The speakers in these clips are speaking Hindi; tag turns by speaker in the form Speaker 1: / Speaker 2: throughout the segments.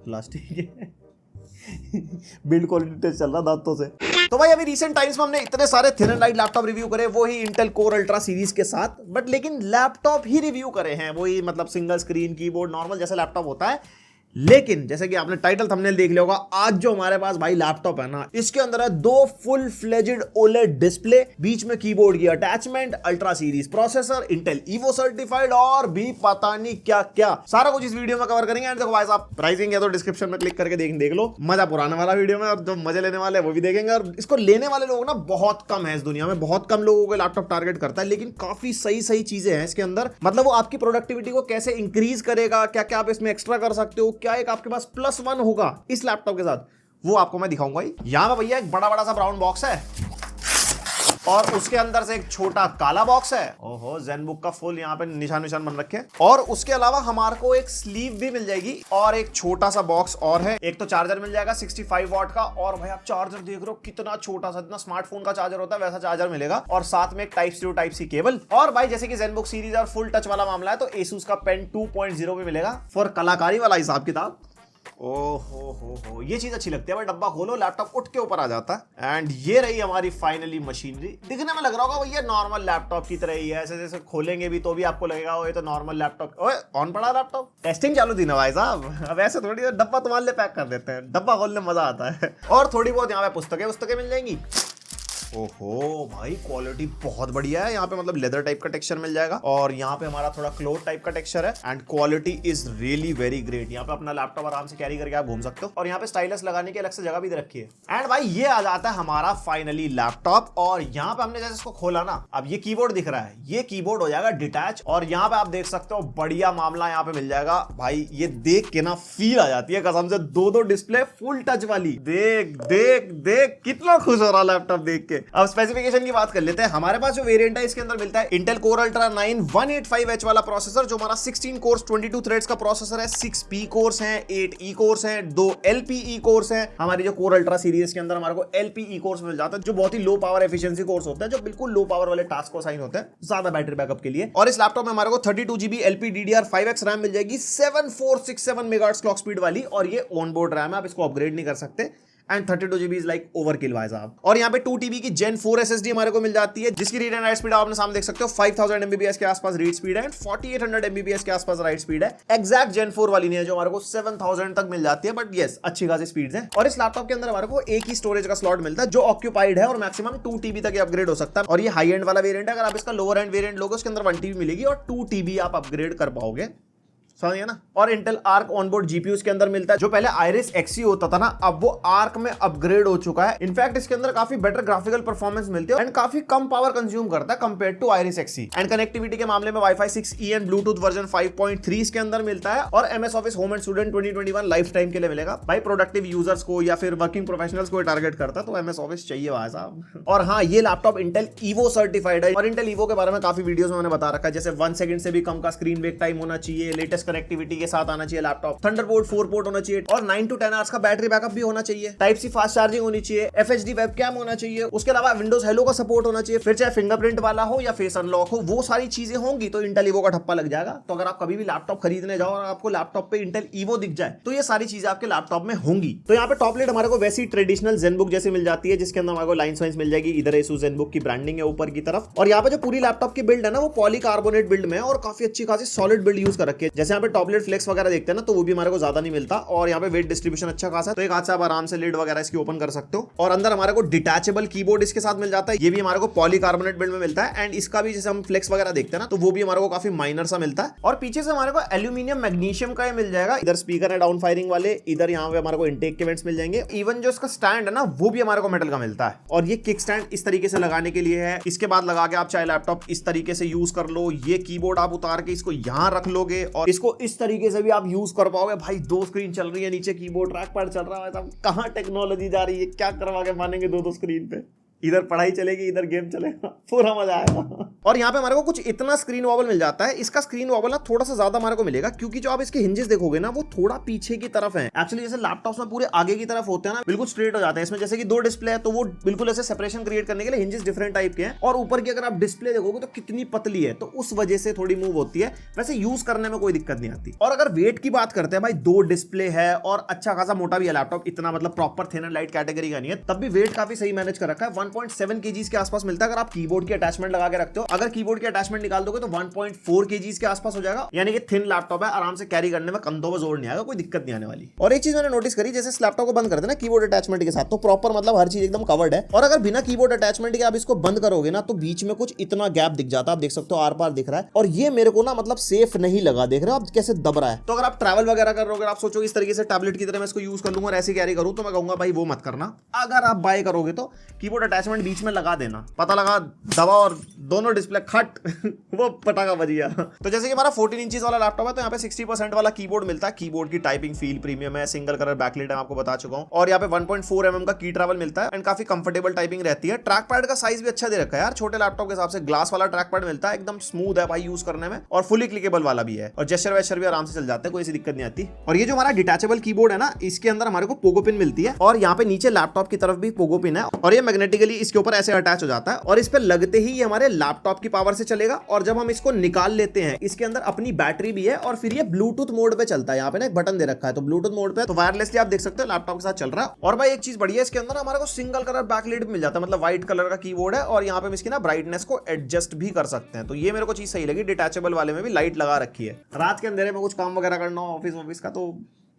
Speaker 1: क्लास, ठीक है। बिल्ड क्वालिटी टेस्ट चल रहा दांतों से। तो भाई अभी रिसेंट टाइम्स में हमने इतने सारे thin and light laptop review करे, वो ही इंटेल कोर अल्ट्रा सीरीज के साथ, बट लेकिन लैपटॉप ही रिव्यू करे हैं, वही मतलब सिंगल स्क्रीन कीबोर्ड नॉर्मल जैसा लैपटॉप होता है। लेकिन जैसे कि आपने टाइटल थंबनेल देख लिया होगा, आज जो हमारे पास भाई लैपटॉप है ना, इसके अंदर है 2 फुल फ्लेजेड ओलेड डिस्प्ले, बीच में कीबोर्ड की attachment, ultra series processor, Intel evo certified और भी पता नहीं क्या क्या, सारा कुछ इस वीडियो में कवर करेंगे। एंड देखो भाई साहब, प्राइसिंग है तो डिस्क्रिप्शन में क्लिक करके देख लो, मजा पुराने वाला वीडियो में, और जो मजे लेने वाले वो भी देखेंगे। और इसको लेने वाले लोग ना बहुत कम है इस दुनिया में, बहुत कम लोगों को लैपटॉप टारगेट करता है, लेकिन काफी सही सही चीजें हैं इसके अंदर। मतलब वो आपकी प्रोडक्टिविटी को कैसे इंक्रीज करेगा, क्या क्या आप इसमें एक्स्ट्रा कर सकते हो, क्या एक आपके पास +1 होगा इस लैपटॉप के साथ, वो आपको मैं दिखाऊंगा। यहां पे भैया एक बड़ा बड़ा सा ब्राउन बॉक्स है और उसके अंदर से एक छोटा काला बॉक्स है। ओहो, ज़ेनबुक का फुल यहाँ पे निशान निशान बन रखे हैं। और उसके अलावा हमारे को एक स्लीव भी मिल जाएगी और एक छोटा सा बॉक्स और है। एक तो चार्जर मिल जाएगा 65 वॉट का, और भाई आप चार्जर देख रहे हो कितना छोटा सा, इतना स्मार्टफोन का चार्जर होता है वैसा चार्जर मिलेगा, और साथ में एक type C type C cable. और भाई जैसे कि ज़ेनबुक सीरीज और फुल टच वाला मामला है, तो एसूस का पेन 2.0 भी मिलेगा फॉर कलाकारी वाला हिसाब किताब। हो, ये चीज अच्छी लगती है भाई, डब्बा खोलो लैपटॉप उठ के ऊपर आ जाता है। एंड ये रही हमारी फाइनली मशीनरी। दिखने में लग रहा होगा भैया नॉर्मल लैपटॉप की तरह ही है, ऐसे जैसे खोलेंगे भी तो भी आपको लगेगा ये तो नॉर्मल लैपटॉप। ओए ऑन पड़ा लैपटॉप, टेस्टिंग चालू थी ना भाई साहब, अब ऐसे थोड़ी डब्बा तुम्हारे लिए पैक कर देते हैं, डब्बा खोलने मजा आता है। और थोड़ी बहुत यहाँ पे पुस्तकें मिल जाएंगी। ओहो भाई, क्वालिटी बहुत बढ़िया है। यहाँ पे मतलब लेदर टाइप का टेक्सचर मिल जाएगा, और यहाँ पे हमारा थोड़ा क्लोथ टाइप का टेक्सचर है, and quality is really very great. यहाँ पे अपना लैपटॉप आराम से कैरी करके आप घूम सकते हो, और यहाँ पे स्टाइलस लगाने की अलग से जगह भी दे रखी है। एंड भाई ये आ जाता है हमारा फाइनली लैपटॉप, और यहाँ पे हमने जैसे इसको खोला ना, अब ये कीबोर्ड दिख रहा है, ये कीबोर्ड हो जाएगा डिटैच, और यहाँ पे आप देख सकते हो बढ़िया मामला यहाँ पे मिल जाएगा। भाई ये देख के ना फील आ जाती है कसम से, 2 डिस्प्ले फुल टच वाली। देख देख देख कितना खुश हो रहा लैपटॉप देख के। अब स्पेसिफिकेशन की बात कर लेते हैं। हमारे पास जो वेरिएंट है इसके अंदर मिलता है इंटेल कोर अल्ट्रा 9 185H वाला प्रोसेसर, जो हमारा 16 कोर्स 22 थ्रेड्स का प्रोसेसर है। 6 P कोर्स हैं, 8 E कोर्स हैं, 2 LPE कोर्स हैं। हमारी जो कोर अल्ट्रा सीरीज के अंदर हमारे को LPE कोर्स मिल जाता है, जो बहुत ही लो पावर एफिशिएंसी कोर्स होता है, जो बिल्कुल लो पावर वाले टास्क को असाइन होते हैं, ज्यादा बैटरी बैकअप के लिए। और इस लैपटॉप में हमारे को 32 GB LPDDR5X रैम मिल जाएगी, 7467 मेगाहर्ट्ज क्लॉक स्पीड वाली, और ये ऑन बोर्ड रैम है, आप इसको अपग्रेड नहीं कर सकते। And 32 GB is like overkill भाई साहब। और यहाँ पे 2 TB की Gen 4 SSD हमारे को मिल जाती है, जिसकी रीड एंड राइट स्पीड आपने सामने देख सकते हो, 5000 MBPS के आसपास रीड स्पीड है, एंड 4800 MBPS के आसपास राइट स्पीड है। एग्जैक्ट Gen 4 वाली नहीं है, जो हमारे को 7000 तक मिल जाती है, बट यस अच्छी खासी स्पीड है। और इस लैपटॉप के अंदर हमारे को एक ही स्टोरेज का स्लॉट मिलता है, जो ऑक्यूपाइड है, और मैक्सिमम 2 TB तक अपग्रेड हो सकता है। और ये हाई एंड वाला वेरिएंट है, अगर आप इसका लोअर एंड वेरिएंट लोगे उसके अंदर 1 TB मिलेगी, और 2 TB आप अपग्रेड कर पाओगे, समझिए ना। और इंटेल आर्क ऑनबोर्ड जीपीयू के अंदर मिलता है, जो पहले आइरिस एक्सी होता था ना, अब वो आर्क में अपग्रेड हो चुका है। इनफैक्ट इसके अंदर काफी बेटर ग्राफिकल परफॉर्मेंस मिलती है, एंड काफी कम पावर कंज्यूम करता है compare to Iris Xe. And connectivity के मामले में wifi 6E and Bluetooth version 5.3 इसके अंदर मिलता है, और MS office home and student 2021 life time के लिए मिलेगा। भाई प्रोडक्टिव यूजर्स को या फिर वर्किंग प्रोफेशनल्स को टारगेट करता है, तो MS ऑफिस चाहिए भाई साहब। और हाँ, ये लैपटॉप इंटेल ईवो सर्टिफाइड है, और इंटेल ईवो के बारे में काफी वीडियोस में मैंने बता रखा है, जैसे 1 सेकंड से भी कम का स्क्रीन वेक टाइम होना चाहिए, लेटेस्ट कनेक्टिविटी के साथ आना चाहिए लैपटॉप, थंडरबोल्ट 4 पोर्ट होना चाहिए, और 9 to 10 आवर्स का बैटरी बैकअप भी होना चाहिए, टाइप सी फास्ट चार्जिंग होनी चाहिए, FHD वेबकैम होना चाहिए, उसके अलावा विंडोज हेलो का सपोर्ट होना चाहिए, फिर चाहे फिंगरप्रिंट वाला हो या फेस अनलॉक हो, वो सारी चीजें होंगी तो इंटेल ईवो का ठप्पा लग जाएगा। तो अगर आप कभी भी लैपटॉप खरीदने जाओ और आपको लैपटॉप पे इंटेल ईवो दिख जाए, तो ये सारी चीजें आपके लैपटॉप में होंगी। तो यहाँ पे टॉप लेट हमारे को वैसी ट्रेडिशनल ज़ेनबुक जैसी मिल जाती है, जिसके अंदर हमारे को लाइंस वाइंस मिल जाएगी, इधर एसुस ज़ेनबुक की ब्रांडिंग है ऊपर की तरफ। और यहाँ पे जो पूरी लैपटॉप की बिल्ड है ना, वो पॉलीकार्बोनेट बिल्ड में है, और काफी अच्छी खासी सॉलिड बिल्ड यूज कर रखी है। जैसे यहाँ पे टॉप लेट फ्लेक्स वगैरह देखते हैं ना, तो वो भी हमारे को ज्यादा नहीं मिलता, और यहाँ पे वेट डिस्ट्रीब्यूशन अच्छा खासा है, तो एक हाथ से आप आराम से लिड वगैरह इसकी ओपन कर सकते हो। और अंदर हमारे को डिटैचेबल कीबोर्ड इसके साथ मिल जाता है, ये भी हमारे को पॉलीकार्बोनेट बिल्ड में मिलता है, एंड इसका भी जैसे हम फ्लेक्स वगैरह देखते हैं ना, तो वो भी हमारे को काफी माइनर सा मिलता है। और पीछे से हमारे को एल्यूमिनियम मैग्नीशियम का मिल जाएगा, इधर स्पीकर है डाउन फायरिंग वाले, इधर यहाँ पे हमारे को इंटेक के वेंट्स मिल जाएंगे। इवन जो इसका स्टैंड है ना, वो भी हमारे को मेटल का मिलता है, और ये किक स्टैंड इस तरीके से लगाने के लिए है। इसके बाद लगा के आप चाहे लैपटॉप इस तरीके से यूज कर लो, ये कीबोर्ड आप उतार के इसको यहाँ रख लोगे, और इसको इस तरीके से भी आप यूज कर पाओगे। भाई 2 स्क्रीन चल रही है, नीचे कीबोर्ड ट्रैक पैड चल रहा है, कहाँ टेक्नोलॉजी जा रही है, क्या करवा के मानेंगे 2 स्क्रीन पे। इधर पढ़ाई चलेगी, इधर गेम चलेगा, पूरा मजा आएगा। और यहाँ पे हमारे को कुछ इतना स्क्रीन वॉबल मिल जाता है। इसका स्क्रीन वॉबल ना थोड़ा सा ज्यादा हमारे को मिलेगा, क्योंकि जो आप इसके हिंजेस देखोगे ना वो थोड़ा पीछे की तरफ है। एक्चुअली जैसे लैपटॉप्स में पूरे आगे की तरफ होते हैं ना, बिल्कुल स्ट्रेट हो जाते हैं। इसमें जैसे कि 2 डिस्प्ले है तो वो बिल्कुल ऐसे सेपरेशन क्रिएट करने के लिए हिंजेस डिफरेंट टाइप के हैं। और ऊपर की अगर आप डिस्प्ले देखोगे तो कितनी पतली है, तो उस वजह से थोड़ी मूव होती है। वैसे यूज करने में कोई दिक्कत नहीं आती। और अगर वेट की बात करते हैं भाई, 2 डिस्प्ले है और अच्छा खासा मोटा भी है लैपटॉप, इतना मतलब proper thin and light category का नहीं है, तब भी वेट काफी सही मैनेज कर रखा है। 1.7 kg के आसपास मिलता है अगर आप कीबोर्ड की अटैचमेंट लगा के रखते हो। अगर कीबोर्ड की अटैचमेंट निकाल दोगे तो 1.4 kg के आसपास हो जाएगा। यानी कि थिन लैपटॉप है, आराम से कैरी करने में कंधों में जोर नहीं आएगा, कोई दिक्कत नहीं आने वाली। और एक चीज मैंने नोटिस करी, जैसे इस लैपटॉप को बंद करते हैं ना कीबोर्ड अटैचमेंट के साथ, तो प्रॉपर मतलब हर चीज एकदम कवर्ड है। और अगर बिना कीबोर्ड अटैचमेंट के आप इसको बंद करोगे ना तो बीच में कुछ इतना गैप दिख जाता है। आप देख सकते हो आर पार दिख रहा है, और ये मेरे को ना मतलब सेफ नहीं लगा। देख रहे हो आप कैसे दब रहा है। तो अगर आप ट्रैवल वगैरह कर रहे हो, आप सोचो इस तरीके से टैबलेट की तरह मैं इसको यूज कर लूंगा और ऐसे कैरी करूं, तो मैं कहूंगा भाई वो मत करना। अगर आप बाय करोगे तो कीबोर्ड अटैचमेंट बीच में लगा देना, पता लगा दबा और दोनों डिस्प्ले खट वो पटाखा बज गया। तो जैसे कि हमारा 14 इंचेस वाला लैपटॉप है, तो यहाँ पे 60% वाला कीबोर्ड मिलता है। कीबोर्ड की टाइपिंग फील प्रीमियम है, सिंगल कलर बैकलाइट है, आपको बता चुका हूं। और यहाँ पे 1.4 mm का की ट्रैवल मिलता है एंड काफी कंफर्टेबल टाइपिंग रहती है। ट्रैक पैड का साइज भी अच्छा दे रखा है यार, छोटे लैपटॉप के हिसाब से। ग्लास वाला ट्रैक पैड मिलता है, एकदम स्मूथ है भाई यूज करने में, और फुली क्लिकेबल वाला भी है। और जेस्चर वेस्चर भी आराम से चल जाते हैं, कोई ऐसी दिक्कत नहीं आती। और ये जो हमारा डिटैचेबल कीबोर्ड है ना, इसके अंदर हमारे को पोगो पिन मिलती है, और यहाँ पे नीचे लैपटॉप की तरफ भी पोगो पिन है, और ये मैग्नेटिकली इसके ऊपर ऐसे अटैच हो जाता है। और इस पे लगते ही ये हमारे लैपटॉप की पावर से चलेगा। और जब हम इसको निकाल लेते हैं, इसके अंदर अपनी बैटरी भी है, और फिर ये ब्लूटूथ मोड पे चलता है। यहाँ पे ना एक बटन दे रखा है, तो ब्लूटूथ मोड पे तो वायरलेसली आप देख सकते हो लैपटॉप के साथ चल रहा है। और भाई एक चीज बढ़िया, इसके अंदर हमारे को सिंगल कलर बैकलाइट मिल जाता है, मतलब व्हाइट कलर का कीबोर्ड है, और यहाँ पे हम इसकी ना ब्राइटनेस को एडजस्ट भी कर सकते हैं। तो ये मेरे को चीज सही लगी, डिटैचेबल वाले में भी लाइट लगा रखी है। रात के अंधेरे में कुछ काम वगैरह करना हो ऑफिस का तो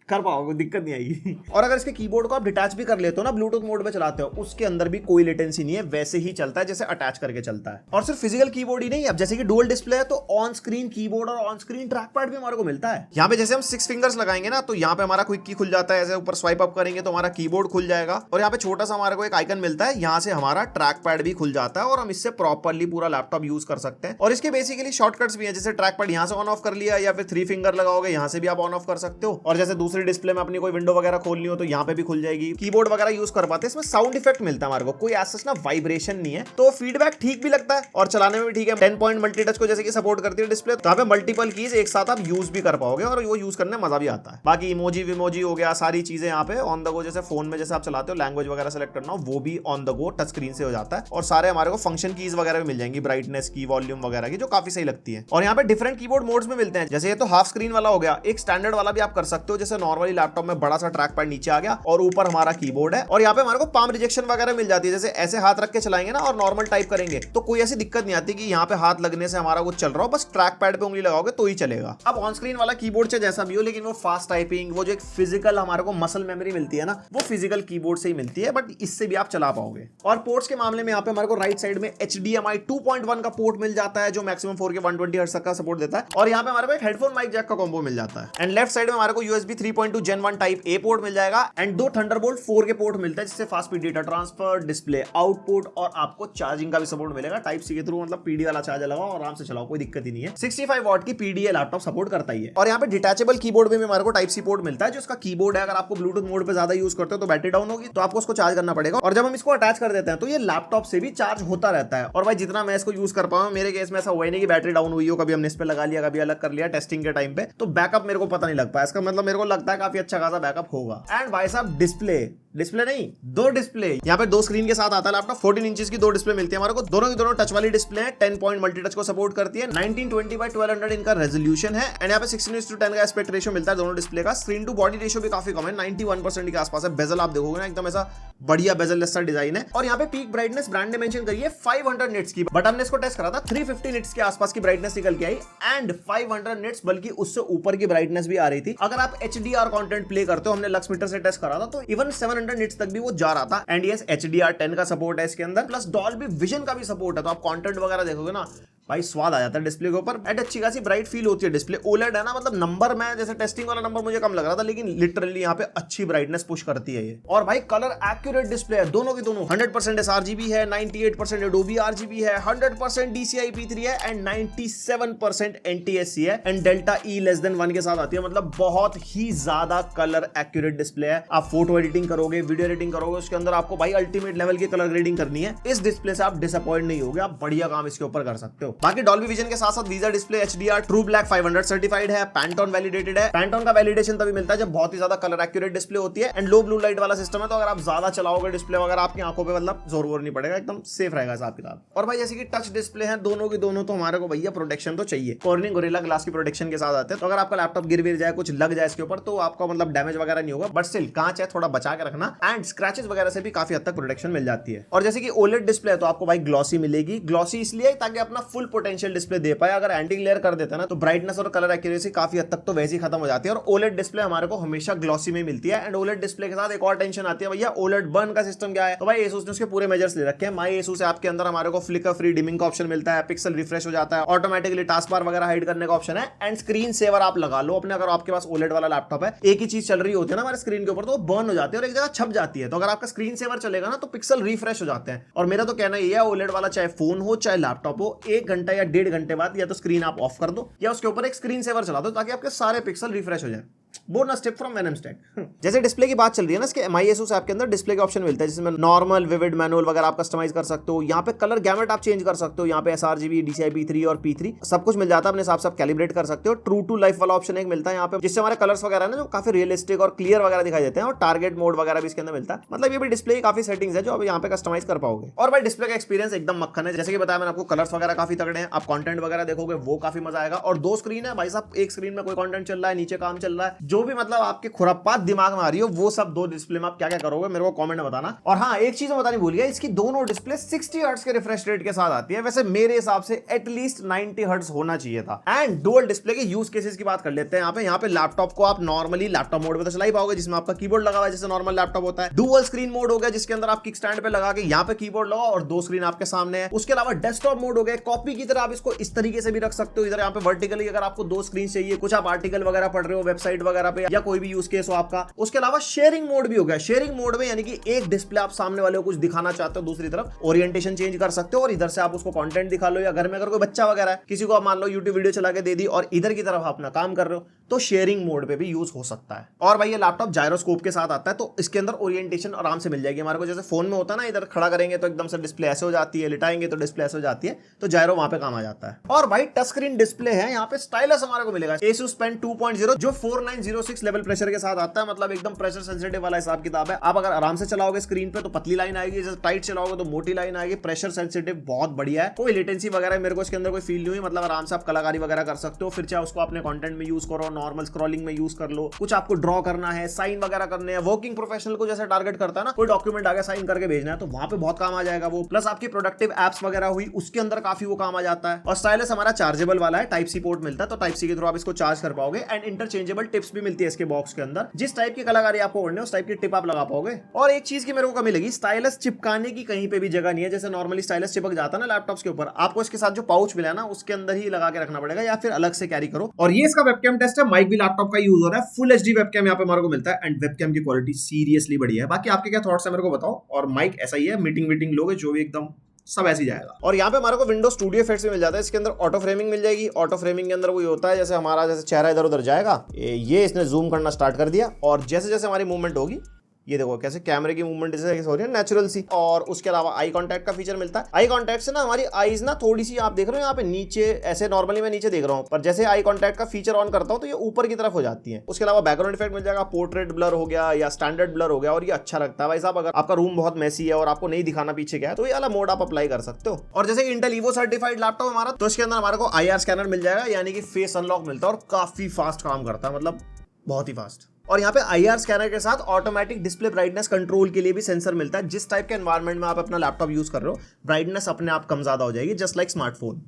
Speaker 1: कर पाओगे, दिक्कत नहीं आएगी। और अगर इसके कीबोर्ड को आप डिटैच भी कर लेते हो ना, ब्लूटूथ मोड पे चलाते हो, उसके अंदर भी कोई लेटेंसी नहीं है, वैसे ही चलता है जैसे अटैच करके चलता है। और सिर्फ फिजिकल कीबोर्ड ही नहीं, अब जैसे कि डुअल डिस्प्ले है तो ऑन स्क्रीन कीबोर्ड और ऑन स्क्रीन ट्रैक पैड भी हमारे को मिलता है। यहाँ पे जैसे हम 6 फिंगर्स लगाएंगे ना, तो यहाँ पे हमारा क्विक की खुल जाता है, ऐसे ऊपर स्वाइप अप करेंगे तो हमारा कीबोर्ड खुल जाएगा। और यहाँ पे छोटा सा हमारे को एक आइकन मिलता है, यहाँ से हमारा ट्रैक पैड भी खुल जाता है, और हम इससे प्रॉपर्ली पूरा लैपटॉप यूज कर सकते हैं। और इसके बेसिकली शॉर्टकट्स भी हैं, जैसे ट्रैक पैड यहाँ से ऑन ऑफ कर लिया, या फिर 3 फिंगर लगाओगे यहाँ से भी आप ऑन ऑफ कर सकते हो। और जैसे दूसरी डिस्प्ले में अपनी कोई विंडो वगैरह खोलनी हो तो यहाँ पे भी खुल जाएगी। कीबोर्ड वगैरह यूज कर पाते हैं। इसमें साउंड इफेक्ट मिलता है हमारे को, कोई ऐसा ना वाइब्रेशन नहीं है, तो फीडबैक ठीक भी लगता है और चलाने में भी ठीक है। 10 पॉइंट मल्टी टच को जैसे कि सपोर्ट करती है डिस्प्ले, तो यहाँ पे मल्टीपल कीज एक साथ आप यूज भी कर पाओगे, और वो यूज करने में मजा भी आता है। बाकी इमोजी विमोजी हो गया, सारी चीजें यहाँ पे ऑन द गो, जैसे फोन में जैसे आप चलाते हो लैंग्वेज वगैरह सेलेक्ट करना हो, वो भी on the go touch screen से हो जाता है। और सारे हमारे को फंक्शन कीज वगैरह भी मिल जाएंगी, ब्राइटनेस की, वॉल्यूम वगैरह की, जो काफी सही लगती है। और यहाँ पे डिफरेंट कीबोर्ड मोड्स में मिलते हैं, जैसे ये तो हाफ स्क्रीन वाला हो गया, एक स्टैंडर्ड वाला भी आप कर सकते हो, जैसे नॉर्मली लैपटॉप में बड़ा सा ट्रैक पैड नीचे आ गया और ऊपर हमारा कीबोर्ड है। और यहाँ पे हमारे को पाम रिजेक्शन वगैरह मिल जाती है, जैसे ऐसे हाथ रख के चलाएंगे ना और नॉर्मल टाइप करेंगे तो कोई ऐसी दिक्कत नहीं आती कि यहाँ पे हाथ लगने से हमारा कुछ चल रहा हो, बस ट्रैक पैड पे उंगली लगाओगे तो ही चलेगा। अब ऑन स्क्रीन वाला कीबोर्ड से जैसा भी हो, लेकिन वो फास्ट टाइपिंग, वो जो एक फिजिकल हमारे को मसल मेमोरी मिलती है ना, वो फिजिकल कीबोर्ड से ही मिलती है, बट इससे भी आप चला पाओगे। और पोर्ट्स के मामले में यहाँ पे हमारे को राइट साइड में HDMI 2.1 का पोर्ट मिल जाता है, जो मैक्सिमम 4K 120 हर्ट्ज का सपोर्ट देता है। और यहाँ पे हमारे को एक हेडफोन माइक जैक का कॉम्बो मिल जाता है। एंड लेफ्ट साइड में हमारे को USB 3.2 Gen 1 type A port मिल जाएगा, एंड 2 थंडरबोल्ट 4K पोर्ट मिलता है, जिससे fast speed data transfer, display output, और आपको चार्जिंग का भी सपोर्ट मिलेगा टाइप सी के थ्रू, मतलब PD वाला चार्जर लगाओ आराम से चलाओ, कोई दिक्कत ही नहीं है। 65 वॉट की PDA लैपटॉप सपोर्ट करता ही है। और यहाँ पे डिटैचेबल कीबोर्ड में भी हमारे को टाइप सी पोर्ट मिलता है, जो इसका कीबोर्ड है, अगर आपको ब्लूटूथ मोड पे ज्यादा यूज करते हो तो बैटरी डाउन होगी, तो आपको उसको चार्ज करना पड़ेगा। और जब हम इसको अटैच कर देते हैं तो ये लैपटॉप से भी चार्ज होता रहता है। और भाई जितना मैं इसको यूज कर पाऊँ, मेरे केस में ऐसा हुआ ही नहीं कि बैटरी डाउन हुई हो, कभी हमने इस पे लगा लिया, कभी अलग कर लिया टेस्टिंग के टाइम पे, तो बैकअप मेरे को पता नहीं लग पाया इसका, मतलब मेरे को लगता है काफी अच्छा खासा बैकअप होगा। एंड भाई साहब डिस्प्ले नहीं, 2 डिस्प्ले, यहाँ पे 2 स्क्रीन के साथ आता है लैपटॉप। 14 इंचेस की 2 डिस्प्ले मिलती है हमारे को, दोनों की दोनों टच वाली डिस्प्ले है, 10 पॉइंट मल्टी टच को सपोर्ट करती है, 1920x1200 इनका रेजोल्यूशन है, एंड यहाँ पे 16:10 का एस्पेक्ट रेशियो मिलता है दोनों डिस्प्ले का। स्क्रीन टू बॉडी रेशियो भी काफी कम है, 91% के आसपास है। बेजल आप देखोगे ना, एकदम ऐसा बढ़िया बेजल जैसा डिजाइन है। और यहाँ पे पीक ब्राइटनेस ब्रांड ने मेंशन करी है 500 निट्स की, बट हमने इसको टेस्ट करा था 350 निट्स के आसपास की ब्राइटनेस निकल के आई, एंड 500 निट्स बल्कि उससे ऊपर की ब्राइटनेस भी आ रही थी। अगर आप HDR कंटेंट प्ले करते हो, हमने लक्स मीटर से टेस्ट करा था, तो इवन 700 निट्स तक भी वो जा रहा था। एंड यस HDR10 का सपोर्ट है इसके अंदर, प्लस डॉल्बी विजन का भी सपोर्ट है, तो आप कंटेंट वगैरह देखोगे ना, भाई स्वाद आ जाता है डिस्प्ले के ऊपर एंड अच्छी खासी ब्राइट फील होती है डिस्प्ले। ओलेड है ना, मतलब नंबर में जैसे टेस्टिंग वाला नंबर मुझे कम लग रहा था, लेकिन लिटरली यहाँ पे अच्छी ब्राइटनेस पुश करती है ये। और भाई कलर एक्यूरेट डिस्प्ले है दोनों की दोनों। 100% sRGB है, 98% Adobe RGB है, 100% DCI P3 है एंड 97% NTSC है एंड डेल्टा E <1 के साथ आती है। मतलब बहुत ही ज्यादा कलर एक्यूरेट डिस्प्ले है। आप फोटो एडिटिंग करोगे, वीडियो एडिटिंग करोगे, उसके अंदर आपको भाई अल्टीमेट लेवल की कलर ग्रेडिंग करनी है, इस डिस्प्ले से आप डिसअपॉइंट नहीं होगे, आप बढ़िया काम इसके ऊपर कर सकते हो। बाकी डॉल्बी विजन के साथ साथ visa display HDR true black 500 certified है, पैंटोन वैलिडेटेड है। पैंटोन का वैलिडेशन तभी मिलता है जब बहुत ही ज्यादा कलर एक्यूरेट डिस्प्ले होती है एंड लो ब्लू लाइट वाला सिस्टम है, तो अगर आप ज्यादा चलाओगे डिस्प्ले वगैरह आपकी आंखों पे मतलब जोर वोर नहीं पड़ेगा, एकदम सेफ रहेगा हिसाब किताब। और भाई जैसे कि टच डिस्प्ले है दोनों की दोनों, तो हमारे को भैया प्रोटेक्शन तो चाहिए। कॉर्निंग गोरिल्ला ग्लास की प्रोटेक्शन के साथ आते हैं, तो अगर आपका लैपटॉप गिर जाए, कुछ लग जाए इसके ऊपर, तो आपका मतलब डैमेज वगैरह नहीं होगा, बट स्टिल कांच है, थोड़ा बचा के रखना एंड स्क्रैचेस वगैरह से भी काफी हद तक प्रोटेक्शन मिल जाती है। और जैसे कि ओलेड डिस्प्ले है तो आपको भाई ग्लॉसी मिलेगी। ग्लॉसी इसलिए ताकि अपना फुल पोटेंशियल डिस्प्ले दे पाए। अगर एंटी ग्लेयर कर देता है ना तो ब्राइटनेस और कलर एक्यूरेसी काफी हद तक तो वैसे ही खत्म हो जाती है। और ओलेड डिस्प्ले हमारे को हमेशा ग्लॉसी में मिलती है। एंड ओलेड डिस्प्ले के साथ एक और टेंशन आती है भैया, ओलेड बर्न का सिस्टम क्या है, तो भाई एसूस ने उसके पूरे मेजर्स ले रखे हैं। माई एसूस ऐप के अंदर हमारे को फ्लिकर फ्री डिमिंग का ऑप्शन मिलता है, पिक्सल रिफ्रेश हो जाता है, ऑटोमेटिकली टास्क बार वगैरह हाइड करने का ऑप्शन है एंड स्क्रीन सेवर आप लगा लो अपने। अगर आपके पास ओलेड वाला लैपटॉप है, एक ही चीज चल रही होती है ना हमारे स्क्रीन के ऊपर, तो बर्न हो जाती है और एक जगह छप जाती है। तो अगर आपका स्क्रीन सेवर चलेगा ना तो पिक्सल रिफ्रेश हो जाते हैं। और मेरा तो कहना ये है, ओलेड वाला चाहे फोन हो चाहे लैपटॉप हो, 1 घंटा या 1.5 घंटे बाद या तो स्क्रीन आप ऑफ कर दो या उसके ऊपर एक स्क्रीन सेवर चला दो, ताकि आपके सारे पिक्सल रिफ्रेश हो जाए। Bonus tip from venom stack. जैसे डिस्प्ले की बात चल रही है ना, इसके MyAsus ऐप के अंदर डिस्प्ले का ऑप्शन मिलता है, जिसमें नॉर्मल, विविड, मैनुअल वगैरह आप कस्टमाइज कर सकते हो। यहाँ पे कलर गैमेट आप चेंज कर सकते हो। यहाँ पे sRGB, DCI P3 और P3 सब कुछ मिल जाता है, अपने हिसाब से आप कैलिब्रेट कर सकते हो। ट्रू टू लाइफ वाला ऑप्शन एक मिलता है यहाँ पे, जिससे हमारे कलर्स वगैरह ना जो काफी रियलिस्टिक और क्लियर वगैरह दिखाई देते हैं। और टारगेट मोड वगैरह भी इसके अंदर मिलता है। मतलब ये भी डिस्प्ले की काफी सेटिंग्स है जो आप यहाँ पे कस्टमाइज कर पाओगे। और भाई डिस्प्ले का एक्सपीरियंस एकदम मक्खन है। जैसे कि बताया मैंने आपको, कलर्स वगैरह काफी तगड़े हैं, आप कंटेंट वगैरह देखोगे वो काफी मजा आएगा। और 2 स्क्रीन है भाई साहब, एक स्क्रीन में कोई कंटेंट चल रहा है, नीचे काम चल रहा है, जो भी मतलब आपके खुरापात दिमाग में आ रही हो वो सब 2 डिस्प्ले में आप क्या क्या करोगे मेरे को कमेंट में बताना। और हाँ, एक चीज मैं बतानी भूल गया, इसकी दोनों डिस्प्ले 60 हर्ट्ज के रिफ्रेश रेट के साथ आती है। वैसे मेरे हिसाब से एटलीस्ट 90 हर्ट्ज होना चाहिए था। एंड डुअल डिस्प्ले के यूज केसेस की बात कर लेते हैं। यहाँ पे लैपटॉप को आप नॉर्मली लैपटॉप मोड में तो चला ही पाओगे, जिसमें आपका कीबोर्ड लगा हुआ है जैसे नॉर्मल लैपटॉप होता है। डुअल स्क्रीन मोड हो गया, जिसके अंदर आप किक स्टैंड पे लगा के यहाँ पे कीबोर्ड लगाओ और 2 स्क्रीन आपके सामने है। उसके अलावा डेस्कटॉप मोड हो गया, कॉपी की तरह आप इसको इस तरीके से भी रख सकते हो। इधर यहाँ पे वर्टिकली अगर आपको 2 स्क्रीन चाहिए, कुछ आप आर्टिकल वगैरह पढ़ रहे हो वेबसाइट वगैरह पे या कोई भी यूज केस हो आपका। उसके अलावा शेयरिंग मोड भी हो गया। शेयरिंग मोड में यानी कि एक डिस्प्ले आप सामने वाले को कुछ दिखाना चाहते हो, दूसरी तरफ ओरिएंटेशन चेंज कर सकते हो और इधर से आप उसको कंटेंट दिखा लो। या घर में अगर कोई बच्चा वगैरह है, किसी को आप मान लो यूट्यूब वीडियो चला के दे दी और इधर की तरफ अपना काम कर रहे हो, तो शेयरिंग मोड पे भी यूज हो सकता है। और भाई ये लैपटॉप जायरोस्कोप के साथ आता है, तो इसके अंदर ओरिएंटेशन आराम से मिल जाएगी हमारे को। जैसे फोन में होता है ना, इधर खड़ा करेंगे तो एकदम से डिस्प्ले ऐसे हो जाती है, लिटाएंगे तो डिस्प्ले ऐसे हो जाती है, तो जायरो वहां पे काम आ जाता है। और भाई टच स्क्रीन डिस्प्ले है, यहाँ पे स्टाइलस हमारे को मिलेगा Asus Pen 2.0 जो 4906 लेवल प्रेशर के साथ आता है। मतलब एकदम प्रेशर सेंसिटिव वाला हिसाब किताब है। आप अगर आराम से चलाओगे स्क्रीन पे तो पतली लाइन आएगी, जैसे टाइट चलाओगे तो मोटी लाइन आएगी। प्रेशर सेंसिटिव बहुत बढ़िया है, कोई लेटेंसी वगैरह मेरे को इसके अंदर कोई फील नहीं हुई। मतलब आराम से आप कलाकारी वगैरह कर सकते हो। फिर चाहे उसको अपने कंटेंट में यूज करो, नॉर्मल स्क्रॉलिंग में यूज कर लो, कुछ आपको ड्रॉ करना है, साइन वगैरह करने हैं, वर्किंग प्रोफेशनल को जैसे टारगेट करता है ना, कोई डॉक्यूमेंट आगे साइन करके भेजना है तो वहां पे बहुत काम आ जाएगा वो। प्लस आपकी प्रोडक्टिव एप्स वगैरह हुई उसके अंदर काफी वो काम आ जाता है। और स्टाइलस हमारा चार्जेबल वाला है, टाइप सी पोर्ट मिलता है, तो टाइप सी के थ्रू आप इसको चार्ज कर पाओगे। एंड इंटरचेंजेबल टिप्स भी मिलती है इसके बॉक्स के अंदर, जिस टाइप की कलाकारी आपको करनी है उस टाइप की टिप आप लगा पाओगे। और एक चीज की मेरे को कमी लगी, स्टाइलस चिपकाने की कहीं पे भी जगह नहीं है। जैसे नॉर्मली स्टाइलस चिपक जाता है ना लैपटॉप्स के ऊपर, आपको इसके साथ जो पाउच मिला है ना उसके अंदर ही लगा के रखना पड़ेगा या फिर अलग से कैरी करो। और ये इसका वेबकैम टेस्ट है, माइक भी लैपटॉप का यूज हो रहा है, फुल HD वेबकैम यहाँ पे हमारे को मिलता है। एंड वेबकैम की क्वालिटी सीरियसली बढ़िया है। बाकी आपके क्या थॉट्स है मेरे को बताओ। और माइक ऐसा ही है, मीटिंग लोगे जो भी एकदम सब ऐसे ही जाएगा। और यहाँ पे हमारे को विंडोज स्टूडियो इफेक्ट्स भी मिल जाता है। इसके अंदर ऑटो फ्रेमिंग मिल जाएगी। ऑटो फ्रेमिंग के अंदर वही होता है जैसे हमारा जैसे चेहरा इधर उधर जाएगा, ये इसने जूम करना स्टार्ट कर दिया और जैसे जैसे हमारी मूवमेंट होगी, ये देखो कैसे कैमरे की मूवमेंट जैसे हो रही है नेचुरल सी। और उसके अलावा आई कांटेक्ट का फीचर मिलता है। आई कांटेक्ट से ना हमारी आईज ना थोड़ी सी, आप देख रहे हो यहाँ पे नीचे, ऐसे नॉर्मली मैं नीचे देख रहा हूँ, पर जैसे आई कांटेक्ट का फीचर ऑन करता हूँ तो ये ऊपर की तरफ हो जाती है। उसके अलावा बैकग्राउंड इफेक्ट मिल जाएगा, पोर्ट्रेट ब्लर हो गया या स्टैंडर्ड ब्लर हो गया, और ये अच्छा लगता है भाई साहब। अगर आपका रूम बहुत मेसी है और आपको नहीं दिखाना पीछे क्या है, तो ये वाला मोड आप अप्लाई कर सकते हो। और जैसे इंटेल ईवो सर्टिफाइड लैपटॉप हमारा, तो इसके अंदर हमारे को IR स्कैनर मिल जाएगा, यानी कि फेस अनलॉक मिलता है और काफी फास्ट काम करता है, मतलब बहुत ही फास्ट। और यहाँ पे IR स्कैनर के साथ ऑटोमेटिक डिस्प्ले ब्राइटनेस कंट्रोल के लिए भी सेंसर मिलता है। जिस टाइप के एनवायरनमेंट में आप अपना लैपटॉप यूज कर रहे हो, ब्राइटनेस अपने आप कम ज्यादा हो जाएगी, जस्ट लाइक स्मार्टफोन।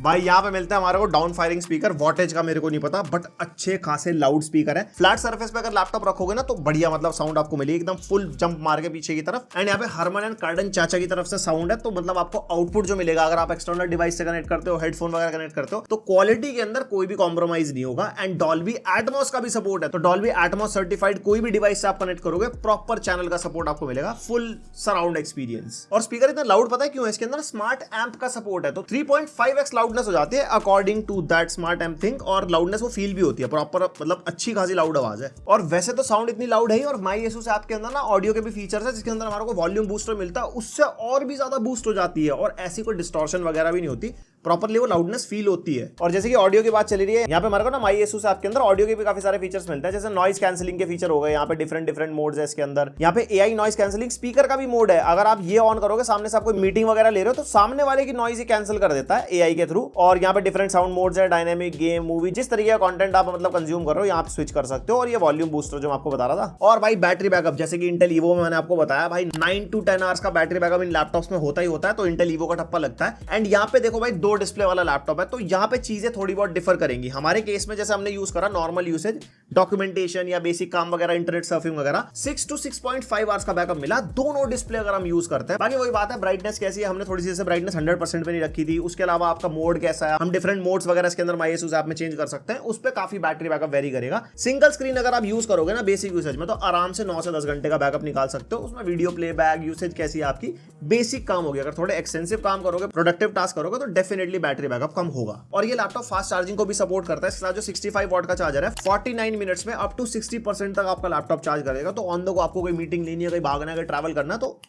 Speaker 1: भाई यहाँ पे मिलता है हमारे को डाउन फायरिंग स्पीकर, वॉटेज का मेरे को नहीं पता, बट अच्छे खासे लाउड स्पीकर है। फ्लैट सरफेस पे अगर लैपटॉप रखोगे ना तो बढ़िया मतलब साउंड आपको मिलेगी, एकदम फुल जंप मार के पीछे की तरफ। एंड यहाँ पे हरमन एंड कार्डन चाचा की तरफ से साउंड है, तो मतलब आपको आउटपुट जो मिलेगा अगर आप एक्सटर्नल डिवाइस से कनेक्ट करते हो, हेडफोन वगैरह कनेक्ट करते हो, तो क्वालिटी के अंदर कोई भी कॉम्प्रोमाइज नहीं होगा। एंड डॉल्बी एटमॉस का भी सपोर्ट है, तो डॉल्बी एटमॉस सर्टिफाइड कोई भी डिवाइस से आप कनेक्ट करोगे, प्रॉपर चैनल का सपोर्ट आपको मिलेगा, फुल सराउंड एक्सपीरियंस। और स्पीकर इतना लाउड पता है क्यों है? इसके अंदर स्मार्ट एम्प का सपोर्ट है, तो 3.5x लाउडनेस हो जाती है according to that smart amp thing. और लाउडनेस वो फील भी होती है प्रॉपर, मतलब अच्छी खासी लाउड आवाज है। और वैसे तो साउंड इतनी लाउड है ही, और माई एसूस ऐप के अंदर ना ऑडियो के भी फीचर्स है, जिसके अंदर हमारे को वॉल्यूम बूस्टर मिलता है, उससे और भी ज्यादा बूस्ट हो जाती है, और ऐसी कोई डिस्टॉर्शन वगैरह भी नहीं होती, प्रॉपर्ली वो लाउडनेस फील होती है। और जैसे कि ऑडियो की बात चली रही है, यहाँ पे हमारे को ना माई एसूस ऐप के अंदर ऑडियो के भी काफी सारे फीचर्स मिलते हैं, जैसे नॉइज कैंसिलिंग के फीचर हो गए, यहाँ पे डिफरेंट मोड्स है इसके अंदर। यहाँ पे AI नॉइज कैंसिलिंग स्पीकर का भी मोड है, अगर आप ये ऑन करोगे, सामने से आप कोई मीटिंग वगैरह ले रहे हो, तो सामने वाले की नॉइज ही कैंसिल कर देता है AI के थ्रू। और यहाँ पे डिफरेंट साउंड मोड्स है, डायनेमिक, गेम, मूवी, जिस तरीके का कंटेंट आप मतलब कंज्यूम कर रहे हो यहाँ पे स्विच कर सकते हो। और ये वॉल्यूम बूस्टर जो मैं आपको बता रहा था। और भाई बैटरी बैकअप, जैसे कि इंटेल ईवो में मैंने आपको बताया भाई 9 to 10 आवर्स का बैटरी बैकअप इन लैपटॉप्स में होता ही होता है, तो इंटेल ईवो का ठप्पा लगता है। एंड यहाँ पे देखो भाई 2 डिस्प्ले वाला लैपटॉप है, तो यहाँ पे चीजें थोड़ी बहुत डिफर करेंगी। हमारे केस में जैसे हमने यूज करा नॉर्मल यूसेज, डॉक्यूमेंटेशन या बेसिक काम वगैरह, इंटरनेट सर्फिंग वगैरह, 6 to 6.5 आवर्स का बैकअप मिला, दोनों डिस्प्ले अगर हम यूज करते हैं। बाकी वही बात है, ब्राइटनेस कैसी है, हमने थोड़ी सी ब्राइटनेस 100% पे नहीं रखी थी। उसके अलावा आपका मोड कैसा है, हम डिफरेंट मोड्स वगैरह इसके अंदर माई एसूस ऐप में चेंज कर सकते हैं, उस पर काफी बैटरी बैकअप वेरी करेगा। सिंगल स्क्रीन अगर आप यूज करोगे ना बेसिक यूसेज में, तो आराम से 9 से 10 घंटे का बैकअप निकाल सकते हो। उसमें वीडियो प्लेबैक, यूसेज कैसी है आपकी, बेसिक काम होगी। अगर थोड़े एक्सटेंसिव काम करोगे, प्रोडक्टिव टास्क करोगे, तो डेफिनेटली बैटरी बैकअप कम होगा। और ये लैपटॉप फास्ट चार्जिंग को भी सपोर्ट करता है। इसके साथ जो 65 वॉट का चार्जर है, 49 मिनट्स में अप टू 60% तक आपका लैपटॉप चार्ज करेगा। तो ऑन द गो आपको कोई मीटिंग लेनी है, कहीं भागना है, कहीं ट्रैवल करना है, तो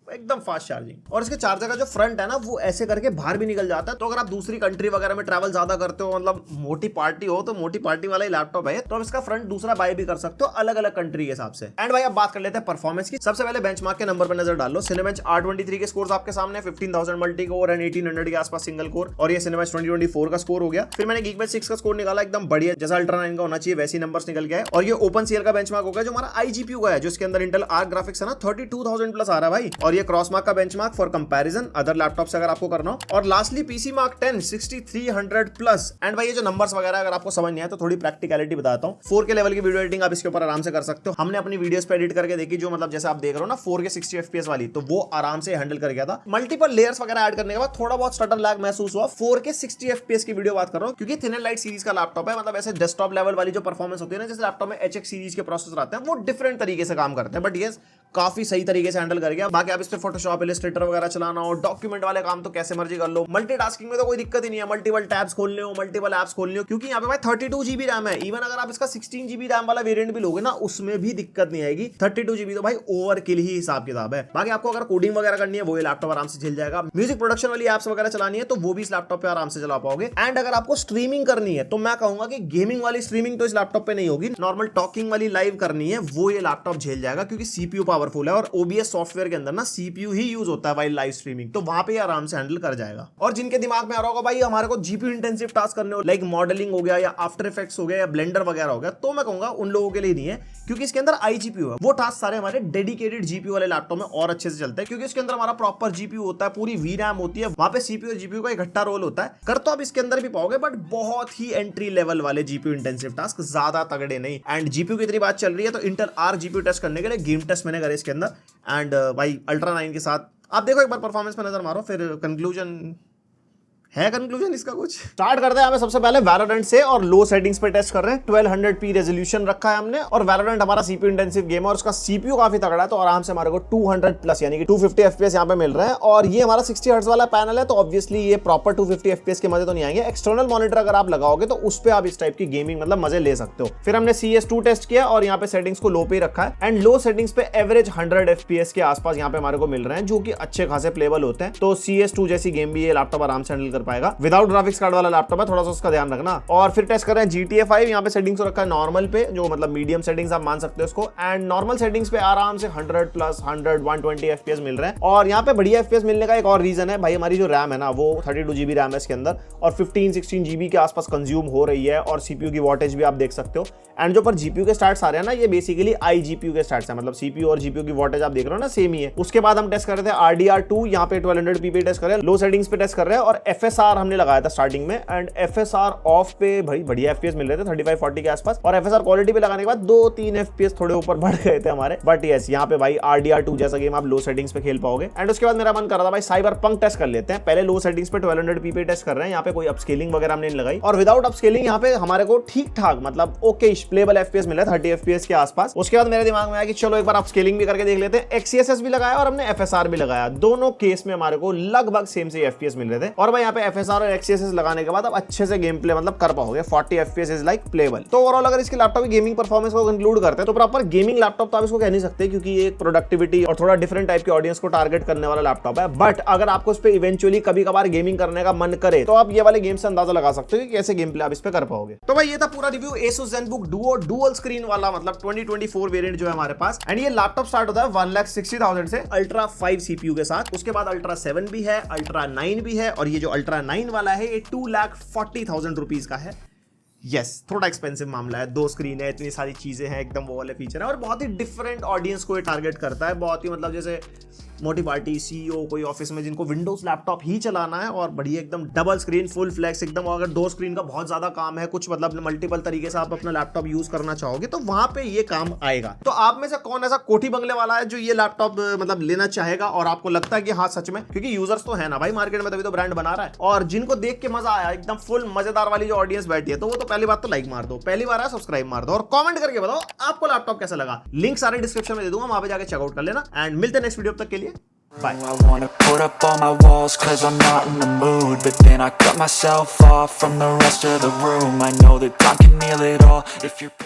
Speaker 1: एकदम फास्ट चार्जिंग। और इसके चार्जर का जो फ्रंट है ना, वो ऐसे करके बाहर भी निकल जाता है, तो अगर आप दूसरी कंट्री वगैरह में ट्रैवल ज्यादा करते हो, मतलब मोटी पार्टी हो, तो मोटी पार्टी वाला ही लैपटॉप है, तो आप इसका फ्रंट दूसरा बाय भी कर सकते हो अलग अलग कंट्री के हिसाब से। एंड भाई अब बात कर लेते हैं परफॉर्मेंस की। सबसे पहले बेंचमार्क के नंबर पर नजर डाल लो। सिनेबेंच R23 के स्कोर्स आपके सामने, 15000 मल्टी कोर एंड 1800 के आसपास सिंगल कोर, और ये सिनेबेंच 2024 का स्कोर हो गया। फिर मैंने Geekbench 6 का स्कोर निकाला, एकदम बढ़िया, जैसा अल्ट्रा 9 का होना चाहिए वैसी नंबर्स निकल गया है। और ये OpenCL का बेंचमार्क हो गया, जो हमारा iGPU का है, जो इसके अंदर इंटेल आर्क ग्राफिक्स है ना, 32000 प्लस आ रहा है भाई। और ये क्रॉसमार्क का benchmark for comparison other laptop से अगर आपको करना हो। और lastly PC Mark 10 6300 plus. And भाई ये जो नंबर्स वगैरह अगर आपको समझ नहीं आया, तो थोड़ी प्रैक्टिकलिटी बताता हूँ। 4K लेवल की वीडियो एडिटिंग आप इसके ऊपर आराम से कर सकते हो। हमने अपनी वीडियोस पे एडिट करके देखी, जो मतलब जैसे आप देख रहे हो ना 4K 60 FPS वाली, तो वो आराम से हैंडल कर गया था। मल्टीपल लेयर्स वगैरह ऐड करने के बाद थोड़ा बहुत स्टटर लैग महसूस हुआ। 4K 60 FPS की वीडियो बात कर रहा हूँ, क्योंकि थिन एंड लाइट सीरीज का लैपटॉप है, मतलब ऐसे डेस्कटॉप लेवल वाली जो परफॉर्मेंस होती है ना, जैसे लैपटॉप में HX सीरीज के प्रोसेसर आते हैं, वो डिफरेंट तरीके से काम करते हैं। बट ये काफी सही तरीके से हैंडल कर गया। बाकी आप इस पे फोटोशॉप, इलस्ट्रेटर वगैरह चलाना हो, डॉक्यूमेंट वाले काम तो कैसे मर्जी कर लो। मल्टीटास्किंग में तो कोई दिक्कत ही नहीं है, मल्टीपल टैब्स खोलने हो, मल्टीपल ऐप्स खोलने हो, क्योंकि यहाँ पे भाई 32 GB रैम है। इवन अगर आप इसका 16 GB रैम वाला वेरिएंट भी लोगे ना, उसमें भी दिक्कत नहीं आएगी। 32 GB तो भाई ओवरकिल ही हिसाब किताब है। बाकी आपको अगर कोडिंग वगैरह करनी है, वो ये लैपटॉप आराम से झेल जाएगा। म्यूजिक प्रोडक्शन वाली एप्स वगैरह चलानी है, तो वो भी इस लैपटॉप पे आराम से चला पाओगे। एंड अगर आपको स्ट्रीमिंग करनी है, तो मैं कहूंगा कि गेमिंग वाली स्ट्रीमिंग तो इस लैपटॉप पे नहीं होगी, नॉर्मल टॉकिंग वाली लाइव करनी है, वो ये लैपटॉप झेल जाएगा, क्योंकि CPU पावरफुल है। और OBS सॉफ्टवेयर के अंदर ना CPU ही यूज होता है भाई लाइव स्ट्रीमिंग, तो वहां पे आराम से हैंडल कर जाएगा। और जिनके दिमाग में आ रहा होगा भाई हमारे को GPU इंटेंसिव टास्क करने हो, लाइक मॉडलिंग हो गया, या आफ्टर इफेक्ट्स हो गया, या ब्लेंडर वगैरह हो गया, तो मैं कहूंगा उन लोगों के लिए नहीं है, क्योंकि इसके अंदर iGPU है। वो टास्क सारे हमारे डेडिकेटेड GPU वाले लैपटॉप में और अच्छे से चलते हैं, क्योंकि इसके अंदर हमारा प्रॉपर GPU होता है, पूरी VRAM होती है, वहां पे CPU और GPU का इकट्ठा रोल होता है। कर तो आप इसके अंदर भी पाओगे, बट बहुत ही एंट्री लेवल वाले GPU इंटेंसिव टास्क, ज्यादा तगड़े नहीं। एंड GPU की इतनी बात चल रही है, तो इंटेल आर्क GPU टेस्ट करने के लिए गेम टेस्ट मैंने करे इसके अंदर। एंड भाई अल्ट्रा 9 के साथ आप देखो, एक बार परफॉर्मेंस पे नजर मारो, फिर कंक्लूजन है। कंक्लूजन इसका कुछ स्टार्ट करते हैं। हमें सबसे पहले वैलोरेंट से, और लो सेटिंग्स पे टेस्ट कर रहे हैं। 1200p रेजोल्यूशन रखा है हमने, और वैलोरेंट हमारा CPU इंटेंसिव गेम है, और उसका CPU काफी तगड़ा है, तो आराम से हमारे को 200 प्लस यानी कि 250 FPS यहाँ पे मिल रहा है। और ये हमारा 60 हर्ट्ज वाला पैनल है, तो ऑब्वियसली ये प्रॉपर 250 FPS के मजे तो नहीं आएंगे। एक्सटर्नल मॉनिटर अगर आप लगाओगे, तो उस पे आप इस टाइप की गेमिंग मतलब मजे ले सकते हो। फिर हमने CS2 टेस्ट किया, और यहाँ पे सेटिंग्स को लो पे रखा है। एंड लो सेटिंग्स पे एवरेज 100 FPS के आसपास यहाँ पे हमारे को मिल रहे हैं, जो कि अच्छे खासे प्लेबल होते हैं। तो CS2 जैसी गेम भी ये लैपटॉप आराम से हैंडल कर पाएगा। विदाउट ग्राफिक्स कार्ड वाला लैपटॉप है, थोड़ा सा उसका ध्यान रखना। और फिर टेस्ट कर रहे हैं GTA 5। यहाँ पे सेटिंग्स रखा है नॉर्मल पे, जो मतलब मीडियम सेटिंग्स आप मान सकते हो उसको। एंड नॉर्मल सेटिंग्स पे आराम से 100 प्लस 100 120 FPS मिल रहे हैं। और यहाँ पे बढ़िया FPS मिलने का एक और रीजन है भाई, हमारी जो रैम है ना वो 32 GB रैम है इसके अंदर, और 15-16 GB के आसपास कंज्यूम हो रही है। और CPU की वॉटेज भी आप देख सकते हो। एंड जो पर GPU के स्टार्ट्स आ रहे हैं ना, ये बेसिकली iGPU के स्टार्ट्स है, मतलब CPU और GPU की वॉटेज आप देख रहे हो ना सेम ही है। उसके बाद हम टेस्ट कर रहे थे RDR2, यहाँ पे 1200p पे टेस्ट कर रहे हैं, लो सेटिंग्स पे टेस्ट कर रहे हैं। और FSR हमने लगाया था स्टार्टिंग में, एंड FSR ऑफ पे भाई बढ़िया FPS मिल रहे थे 35-40 के आसपास। और FSR क्वालिटी पे लगाने के बाद 2-3 FPS थोड़े ऊपर बढ़ गए थे हमारे। बट यस, यहाँ पे भाई RDR2 जैसा गेम आप लो सेटिंग्स पे खेल पाओगे। एंड उसके बाद मेरा मन कर रहा था भाई Cyberpunk टेस्ट कर लेते हैं। पहले लो सेटिंग्स पे 1200p पे टेस्ट कर रहे हैं, यहाँ पे कोई अपस्केलिंग वगैरह हमने नहीं लगाई। और विदाउट अपस्केलिंग यहाँ पे हमारे को ठीक ठाक मतलब ओके प्लेबल FPS मिला है 30 FPS के आसपास। उसके बाद मेरे दिमाग में आया कि चलो एक बार अपस्केलिंग भी करके देख लेते हैं। XeSS भी लगाया और हमने FSR भी लगाया, दोनों केस में हमारे को लगभग सेम से FPS मिल रहे थे। और भाई यहाँ पे FSR और XeSS लगाने के बाद अब अच्छे से गेम प्ले मतलब कर पाओगे। 40 FPS इज लाइक प्लेबल। तो ओवरऑल अगर इसके लैपटॉप की गेमिंग परफॉर्मेंस को कंक्लूड करते हैं तो प्रॉपर गेमिंग लैपटॉप तो आप इसको कह नहीं सकते, क्योंकि ये एक प्रोडक्टिविटी और थोड़ा डिफरेंट टाइप की ऑडियंस को टारगेट करने वाला लैपटॉप है। बट अगर आपको इस पे इवेंचुअली कभी कभार गेमिंग करने का मन करे तो आप ये वाले गेम से अंदाजा लगा सकते हो कि कैसे गेम प्ले आप इस पे कर पाओगे। तो भाई ये था पूरा review Asus ZenBook Duo dual screen वाला, मतलब 2024 वेरिएंट जो है हमारे पास। एंड ये लैपटॉप स्टार्ट होता है 1,60,000 से Ultra 5 CPU के साथ। उसके बाद Ultra 7 भी है, Ultra 9 भी है, और ये जो Ultra 9 वाला है ये 2,40,000 रुपीज का है। यस, थोड़ा एक्सपेंसिव मामला है, 2 स्क्रीन है, इतनी सारी चीजें हैं, एकदम वो वाले फीचर है, और बहुत ही डिफरेंट ऑडियंस को ये टारगेट करता है। बहुत ही मतलब जैसे मोटी पार्टी CEO कोई ऑफिस में जिनको विंडोज लैपटॉप ही चलाना है, और बढ़िया एकदम डबल स्क्रीन फुल फ्लैक्स एकदम। अगर 2 स्क्रीन का बहुत ज्यादा काम है, कुछ मतलब मल्टीपल तरीके से आप अपना लैपटॉप यूज करना चाहोगे तो वहां पे ये काम आएगा। तो आप में से कौन ऐसा कोठी बंगले वाला है जो ये लैपटॉप मतलब लेना चाहेगा, और आपको लगता है कि हाँ सच में, क्योंकि यूजर्स तो है ना भाई मार्केट में, तभी तो ब्रांड बना रहा है। और जिनको देख के मजा आया, एकदम फुल मजेदार वाली जो ऑडियंस बैठी है, तो वो तो पहली बात तो लाइक मार दो, पहली बार है सब्सक्राइब मार दो, और कमेंट करके बताओ आपको लैपटॉप कैसा लगा। लिंक सारे डिस्क्रिप्शन में दे दूंगा, वहां पे जाके चेकआउट कर लेना। एंड मिलते हैं नेक्स्ट वीडियो तक के लिए, bye.
Speaker 2: I wanna put up all my walls 'cause I'm not in the mood, but then I cut myself off from the rest of the room. I know that time can heal it all if you're